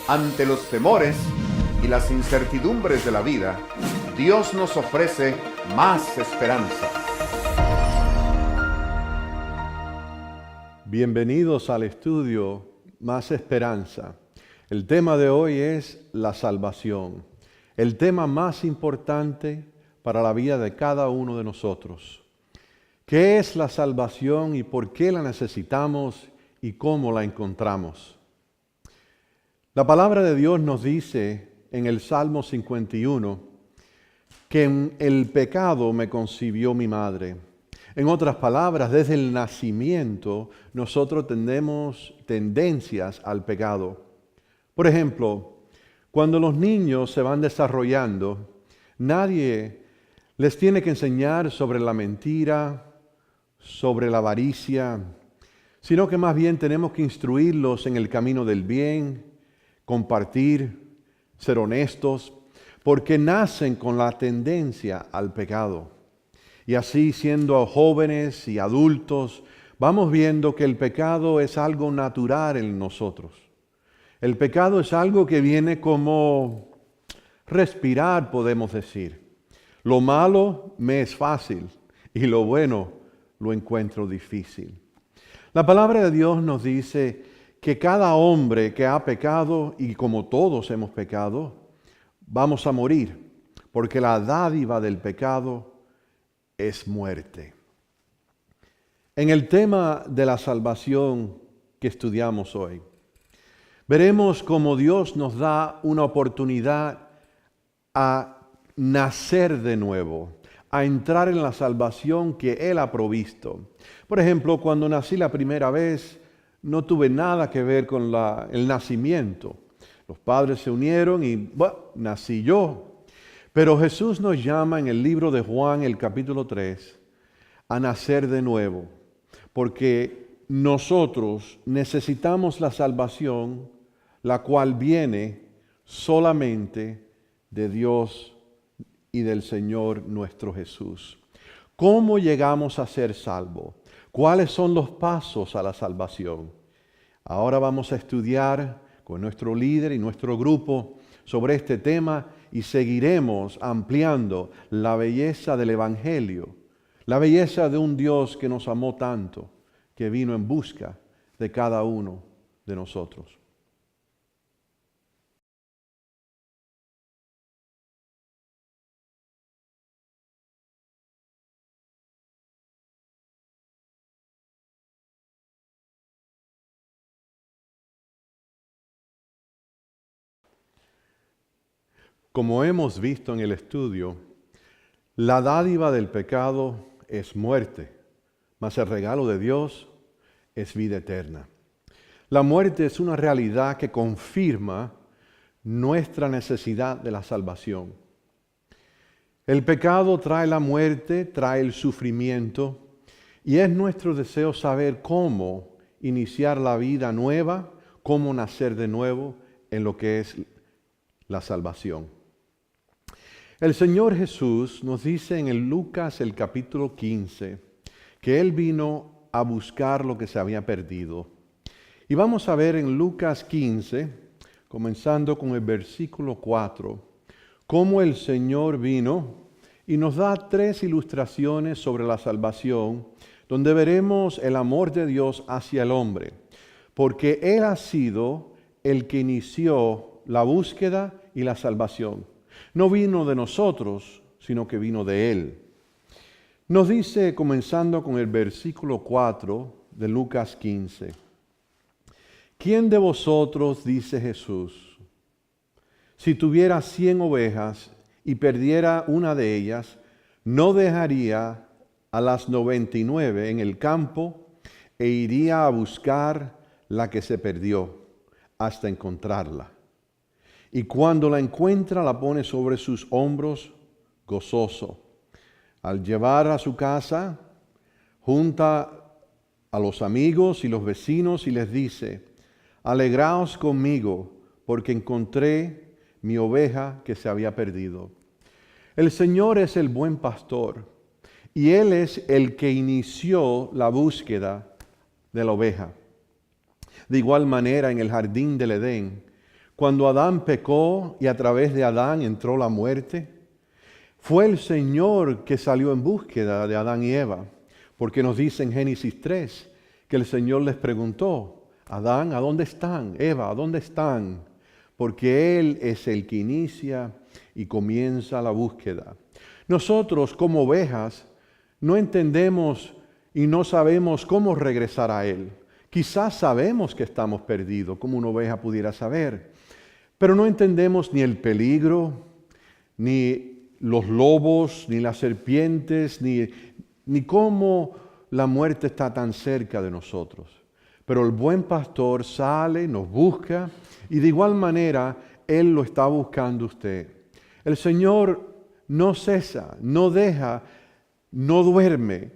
Ante los temores y las incertidumbres de la vida, Dios nos ofrece más esperanza. Bienvenidos al estudio Más Esperanza. El tema de hoy es la salvación, el tema más importante para la vida de cada uno de nosotros. ¿Qué es la salvación y por qué la necesitamos y cómo la encontramos? La palabra de Dios nos dice en el Salmo 51 que en el pecado me concibió mi madre. En otras palabras, desde el nacimiento nosotros tenemos tendencias al pecado. Por ejemplo, cuando los niños se van desarrollando, nadie les tiene que enseñar sobre la mentira, sobre la avaricia, sino que más bien tenemos que instruirlos en el camino del bien, compartir, ser honestos, porque nacen con la tendencia al pecado. Y así, siendo jóvenes y adultos, vamos viendo que el pecado es algo natural en nosotros. El pecado es algo que viene como respirar, podemos decir. Lo malo me es fácil y lo bueno lo encuentro difícil. La palabra de Dios nos dice que cada hombre que ha pecado, y como todos hemos pecado, vamos a morir, porque la dádiva del pecado es muerte. En el tema de la salvación que estudiamos hoy, veremos cómo Dios nos da una oportunidad a nacer de nuevo, a entrar en la salvación que Él ha provisto. Por ejemplo, cuando nací la primera vez, no tuve nada que ver con el nacimiento. Los padres se unieron y nací yo. Pero Jesús nos llama en el libro de Juan, el capítulo 3, a nacer de nuevo. Porque nosotros necesitamos la salvación, la cual viene solamente de Dios y del Señor nuestro Jesús. ¿Cómo llegamos a ser salvos? ¿Cuáles son los pasos a la salvación? Ahora vamos a estudiar con nuestro líder y nuestro grupo sobre este tema y seguiremos ampliando la belleza del Evangelio, la belleza de un Dios que nos amó tanto, que vino en busca de cada uno de nosotros. Como hemos visto en el estudio, la dádiva del pecado es muerte, mas el regalo de Dios es vida eterna. La muerte es una realidad que confirma nuestra necesidad de la salvación. El pecado trae la muerte, trae el sufrimiento, y es nuestro deseo saber cómo iniciar la vida nueva, cómo nacer de nuevo en lo que es la salvación. El Señor Jesús nos dice en el Lucas el capítulo 15 que Él vino a buscar lo que se había perdido. Y vamos a ver en Lucas 15, comenzando con el versículo 4, cómo el Señor vino y nos da 3 ilustraciones sobre la salvación, donde veremos el amor de Dios hacia el hombre, porque Él ha sido el que inició la búsqueda y la salvación. No vino de nosotros, sino que vino de Él. Nos dice, comenzando con el versículo 4 de Lucas 15, ¿quién de vosotros, dice Jesús, si tuviera 100 ovejas y perdiera una de ellas, no dejaría a las 99 en el campo e iría a buscar la que se perdió hasta encontrarla? Y cuando la encuentra, la pone sobre sus hombros gozoso. Al llevar a su casa, junta a los amigos y los vecinos y les dice: alegraos conmigo, porque encontré mi oveja que se había perdido. El Señor es el buen pastor, y Él es el que inició la búsqueda de la oveja. De igual manera, en el jardín del Edén, cuando Adán pecó y a través de Adán entró la muerte, fue el Señor que salió en búsqueda de Adán y Eva, porque nos dice en Génesis 3 que el Señor les preguntó: Adán, ¿a dónde están? Eva, ¿a dónde están? Porque Él es el que inicia y comienza la búsqueda. Nosotros, como ovejas, no entendemos y no sabemos cómo regresar a Él. Quizás sabemos que estamos perdidos, como una oveja pudiera saber, pero no entendemos ni el peligro, ni los lobos, ni las serpientes, ni cómo la muerte está tan cerca de nosotros. Pero el buen pastor sale, nos busca, y de igual manera Él lo está buscando usted. El Señor no cesa, no deja, no duerme.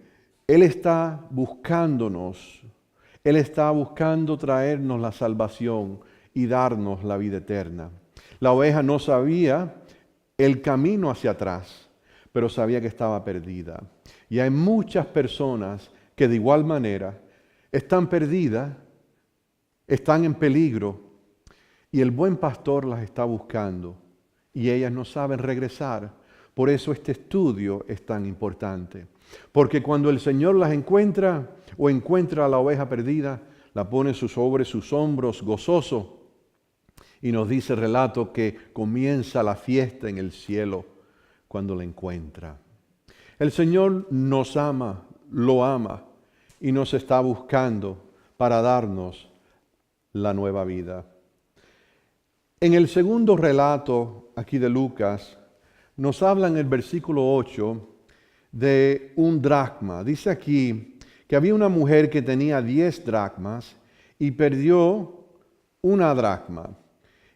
Él está buscándonos. Él está buscando traernos la salvación y darnos la vida eterna. La oveja no sabía el camino hacia atrás, pero sabía que estaba perdida. Y hay muchas personas que de igual manera están perdidas, están en peligro, y el buen pastor las está buscando, y ellas no saben regresar. Por eso este estudio es tan importante. Porque cuando el Señor las encuentra o encuentra a la oveja perdida, la pone sobre sus hombros gozoso, y nos dice el relato que comienza la fiesta en el cielo cuando la encuentra. El Señor nos ama, lo ama, y nos está buscando para darnos la nueva vida. En el segundo relato aquí de Lucas, nos habla en el versículo 8 de un dracma. Dice aquí que había una mujer que tenía 10 dracmas y perdió una dracma.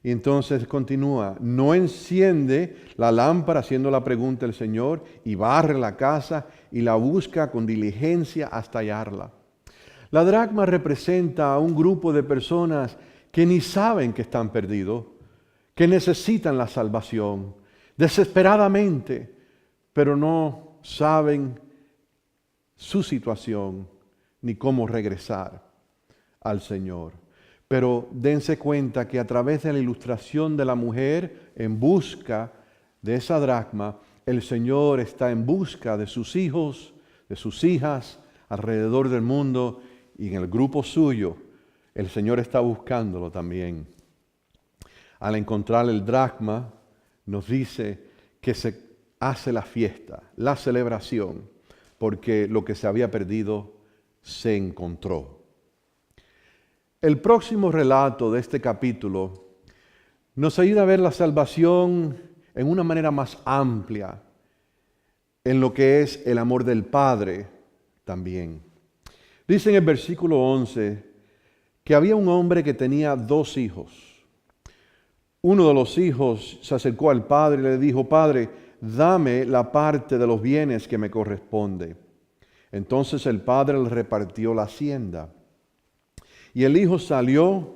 Y entonces continúa: no enciende la lámpara, haciendo la pregunta el Señor, y barre la casa y la busca con diligencia hasta hallarla. La dracma representa a un grupo de personas que ni saben que están perdidos, que necesitan la salvación desesperadamente, pero no saben su situación ni cómo regresar al Señor. Pero dense cuenta que a través de la ilustración de la mujer en busca de esa dracma, el Señor está en busca de sus hijos, de sus hijas alrededor del mundo, y en el grupo suyo el Señor está buscándolo también. Al encontrar el dracma, nos dice que se hace la fiesta, la celebración, porque lo que se había perdido se encontró. El próximo relato de este capítulo nos ayuda a ver la salvación en una manera más amplia, en lo que es el amor del Padre también. Dice en el versículo 11 que había un hombre que tenía 2 hijos. Uno de los hijos se acercó al padre y le dijo: Padre, dame la parte de los bienes que me corresponde. Entonces el padre le repartió la hacienda. Y el hijo salió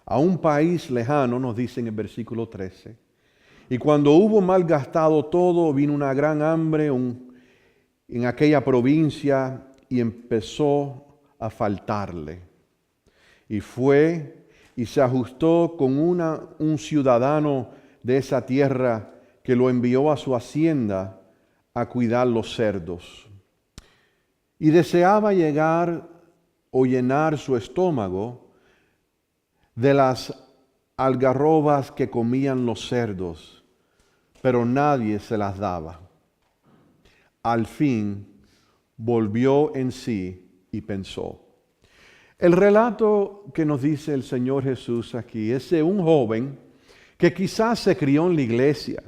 a un país lejano, nos dice en el versículo 13. Y cuando hubo malgastado todo, vino una gran hambre en aquella provincia y empezó a faltarle. Y fue y se ajustó con un ciudadano de esa tierra que lo envió a su hacienda a cuidar los cerdos. Y deseaba llegar o llenar su estómago de las algarrobas que comían los cerdos, pero nadie se las daba. Al fin volvió en sí y pensó. El relato que nos dice el Señor Jesús aquí es de un joven que quizás se crió en la iglesia,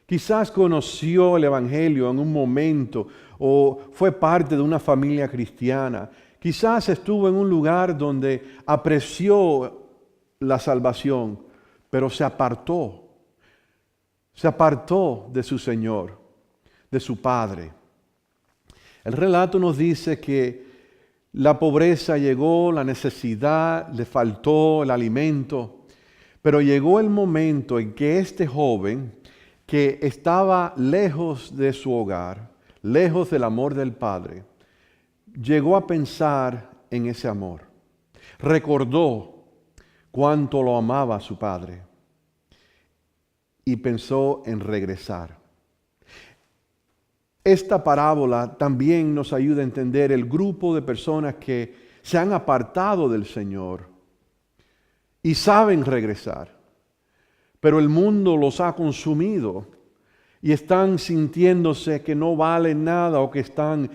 quizás conoció el Evangelio en un momento o fue parte de una familia cristiana. Quizás estuvo en un lugar donde apreció la salvación, pero se apartó de su Señor, de su Padre. El relato nos dice que la pobreza llegó, la necesidad, le faltó el alimento, pero llegó el momento en que este joven, que estaba lejos de su hogar, lejos del amor del Padre, llegó a pensar en ese amor. Recordó cuánto lo amaba su padre. y pensó en regresar. Esta parábola también nos ayuda a entender el grupo de personas que se han apartado del Señor y saben regresar, pero el mundo los ha consumido y están sintiéndose que no valen nada o que están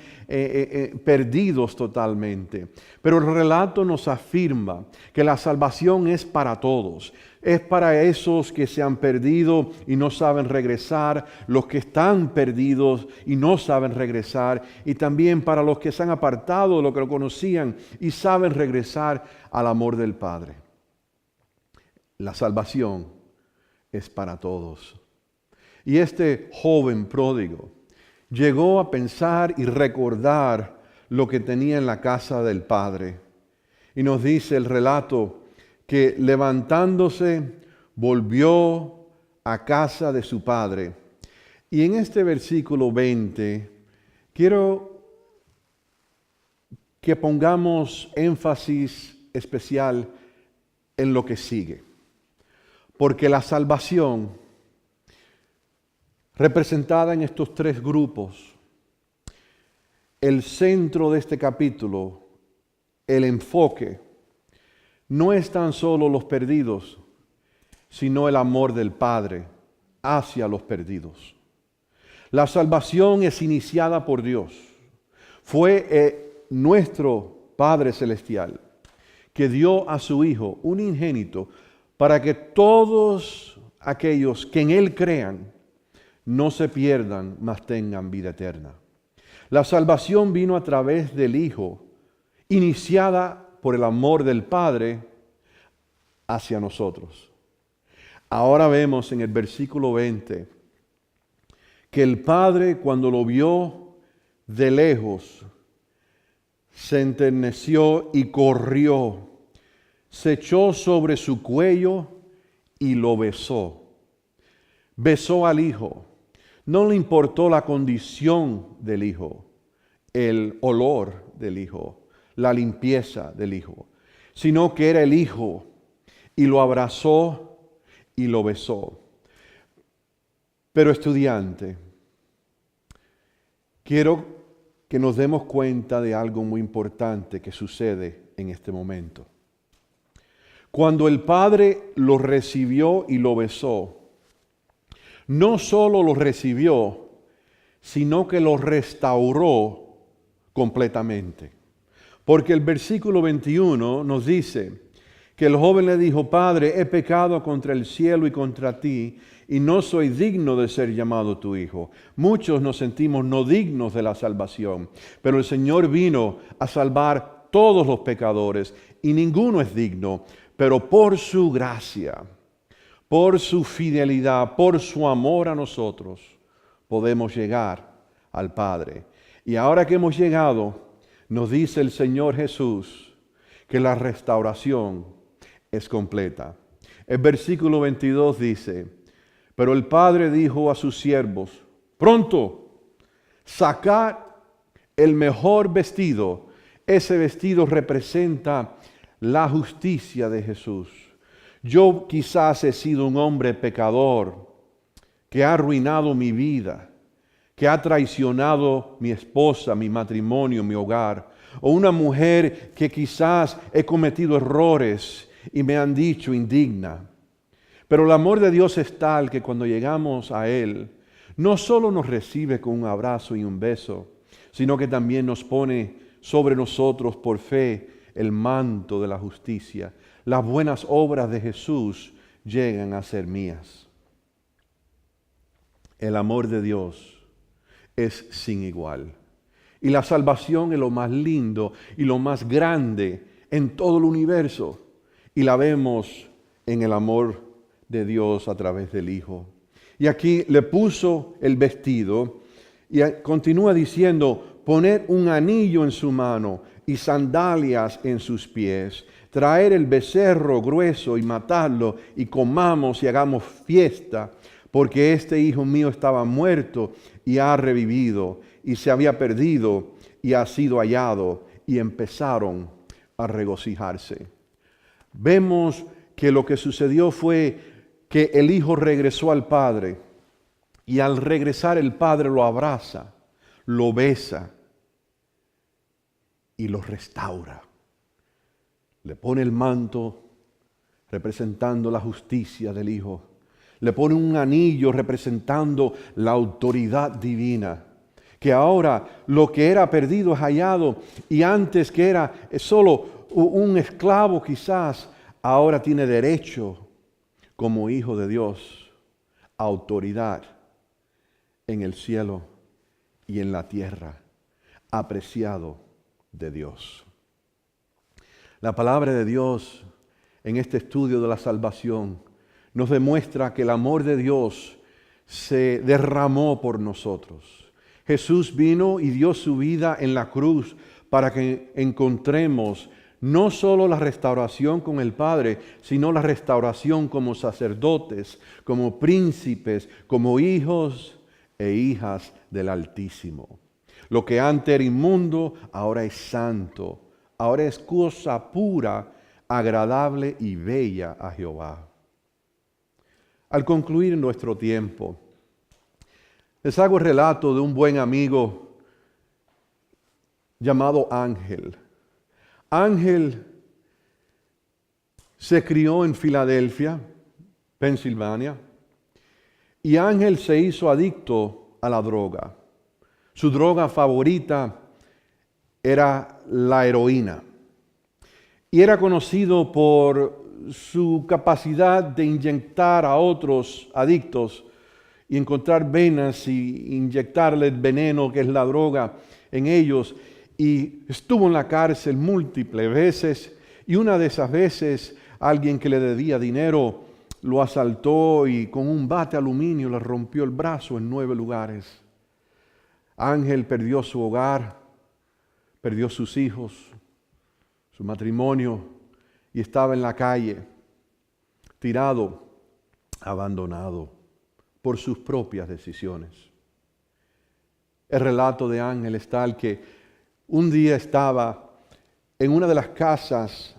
perdidos totalmente. Pero el relato nos afirma que la salvación es para todos. Es para esos que se han perdido y no saben regresar, los que están perdidos y no saben regresar, y también para los que se han apartado de lo que lo conocían y saben regresar al amor del Padre. La salvación es para todos. Y este joven pródigo llegó a pensar y recordar lo que tenía en la casa del Padre. Y nos dice el relato que levantándose volvió a casa de su padre. Y en este versículo 20 quiero que pongamos énfasis especial en lo que sigue. Porque la salvación, representada en estos tres grupos, el centro de este capítulo, el enfoque, no es tan solo los perdidos, sino el amor del Padre hacia los perdidos. La salvación es iniciada por Dios. Fue nuestro Padre Celestial que dio a su Hijo un unigénito para que todos aquellos que en Él crean no se pierdan, mas tengan vida eterna. La salvación vino a través del Hijo, iniciada por el amor del Padre hacia nosotros. Ahora vemos en el versículo 20 que el Padre, cuando lo vio de lejos, se enterneció y corrió, se echó sobre su cuello y lo besó. Besó al Hijo. No le importó la condición del Hijo, el olor del Hijo, la limpieza del Hijo, sino que era el Hijo, y lo abrazó y lo besó. Pero estudiante, quiero que nos demos cuenta de algo muy importante que sucede en este momento. Cuando el Padre lo recibió y lo besó, no solo lo recibió, sino que lo restauró completamente. Porque el versículo 21 nos dice que el joven le dijo: Padre, he pecado contra el cielo y contra ti, y no soy digno de ser llamado tu hijo. Muchos nos sentimos no dignos de la salvación, pero el Señor vino a salvar todos los pecadores, y ninguno es digno, pero por su gracia, por su fidelidad, por su amor a nosotros, podemos llegar al Padre. Y ahora que hemos llegado, nos dice el Señor Jesús que la restauración es completa. El versículo 22 dice: pero el Padre dijo a sus siervos: pronto, sacad el mejor vestido. Ese vestido representa la justicia de Jesús. Yo quizás he sido un hombre pecador que ha arruinado mi vida, que ha traicionado mi esposa, mi matrimonio, mi hogar, o una mujer que quizás he cometido errores y me han dicho indigna. Pero el amor de Dios es tal que cuando llegamos a Él, no solo nos recibe con un abrazo y un beso, sino que también nos pone sobre nosotros por fe el manto de la justicia. Las buenas obras de Jesús llegan a ser mías. El amor de Dios es sin igual. Y la salvación es lo más lindo y lo más grande en todo el universo. Y la vemos en el amor de Dios a través del Hijo. Y aquí le puso el vestido y continúa diciendo: poner un anillo en su mano y sandalias en sus pies, traer el becerro grueso y matarlo, y comamos y hagamos fiesta, porque este hijo mío estaba muerto y ha revivido, y se había perdido y ha sido hallado. Y empezaron a regocijarse. Vemos que lo que sucedió fue que el Hijo regresó al Padre y al regresar el Padre lo abraza, lo besa y lo restaura. Le pone el manto representando la justicia del Hijo. Le pone un anillo representando la autoridad divina. Que ahora lo que era perdido es hallado, y antes que era solo un esclavo quizás, ahora tiene derecho como hijo de Dios, autoridad en el cielo y en la tierra, apreciado de Dios. La palabra de Dios en este estudio de la salvación nos demuestra que el amor de Dios se derramó por nosotros. Jesús vino y dio su vida en la cruz para que encontremos no solo la restauración con el Padre, sino la restauración como sacerdotes, como príncipes, como hijos e hijas del Altísimo. Lo que antes era inmundo, ahora es santo, ahora es cosa pura, agradable y bella a Jehová. Al concluir nuestro tiempo, les hago el relato de un buen amigo llamado Ángel. Ángel se crió en Filadelfia, Pensilvania, y Ángel se hizo adicto a la droga. Su droga favorita era la heroína. Y era conocido por su capacidad de inyectar a otros adictos y encontrar venas y inyectarle el veneno que es la droga en ellos. Y estuvo en la cárcel múltiples veces, y una de esas veces alguien que le debía dinero lo asaltó y con un bate de aluminio le rompió el brazo en 9 lugares. Ángel perdió su hogar, perdió sus hijos, su matrimonio, y estaba en la calle, tirado, abandonado por sus propias decisiones. El relato de Ángel es tal que un día estaba en una de las casas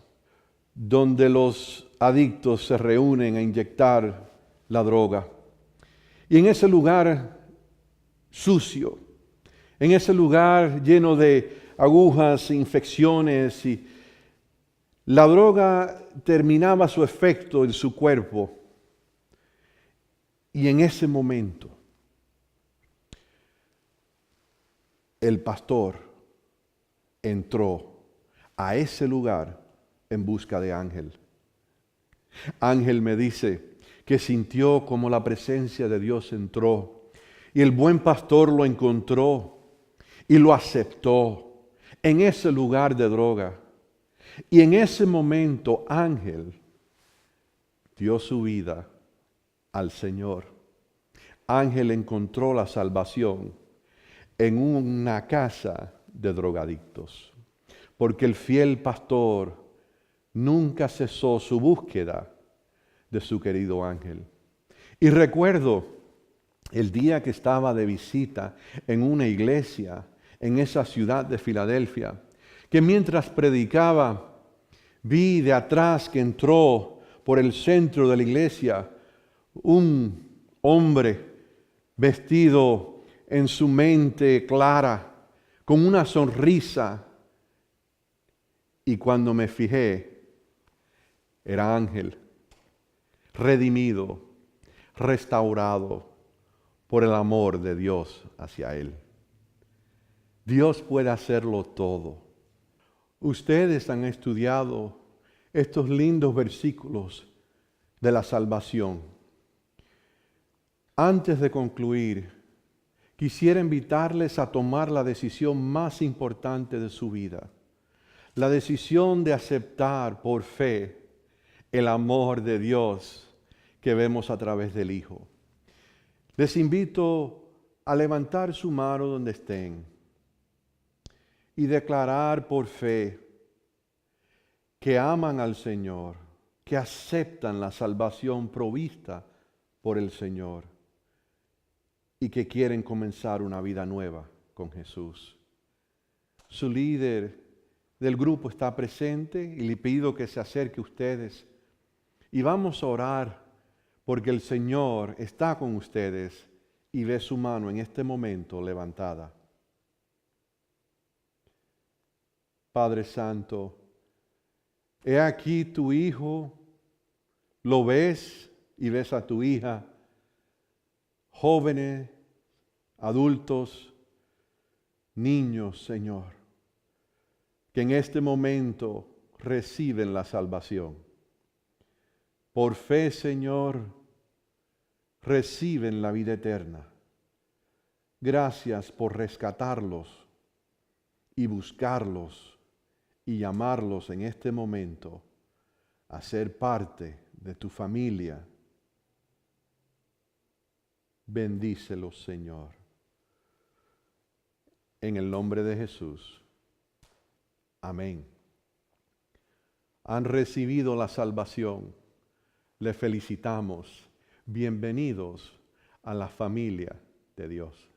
donde los adictos se reúnen a inyectar la droga. Y en ese lugar sucio, en ese lugar lleno de agujas, infecciones, y la droga terminaba su efecto en su cuerpo. Y en ese momento, el pastor entró a ese lugar en busca de Ángel. Ángel me dice que sintió como la presencia de Dios entró, y el buen pastor lo encontró y lo aceptó en ese lugar de droga. Y en ese momento Ángel dio su vida al Señor. Ángel encontró la salvación en una casa de drogadictos, porque el fiel pastor nunca cesó su búsqueda de su querido Ángel. Y recuerdo el día que estaba de visita en una iglesia en esa ciudad de Filadelfia, que mientras predicaba vi de atrás que entró por el centro de la iglesia un hombre vestido en su mente clara, con una sonrisa. Y cuando me fijé, era Ángel, redimido, restaurado por el amor de Dios hacia él. Dios puede hacerlo todo. Ustedes han estudiado estos lindos versículos de la salvación. Antes de concluir, quisiera invitarles a tomar la decisión más importante de su vida. La decisión de aceptar por fe el amor de Dios que vemos a través del Hijo. Les invito a levantar su mano donde estén y declarar por fe que aman al Señor, que aceptan la salvación provista por el Señor y que quieren comenzar una vida nueva con Jesús. Su líder del grupo está presente y le pido que se acerque a ustedes y vamos a orar porque el Señor está con ustedes y ve su mano en este momento levantada. Padre Santo, he aquí tu Hijo, lo ves y ves a tu hija, jóvenes, adultos, niños, Señor, que en este momento reciben la salvación. Por fe, Señor, reciben la vida eterna. Gracias por rescatarlos y buscarlos y llamarlos en este momento a ser parte de tu familia. Bendícelos, Señor. En el nombre de Jesús. Amén. Han recibido la salvación. Les felicitamos. Bienvenidos a la familia de Dios.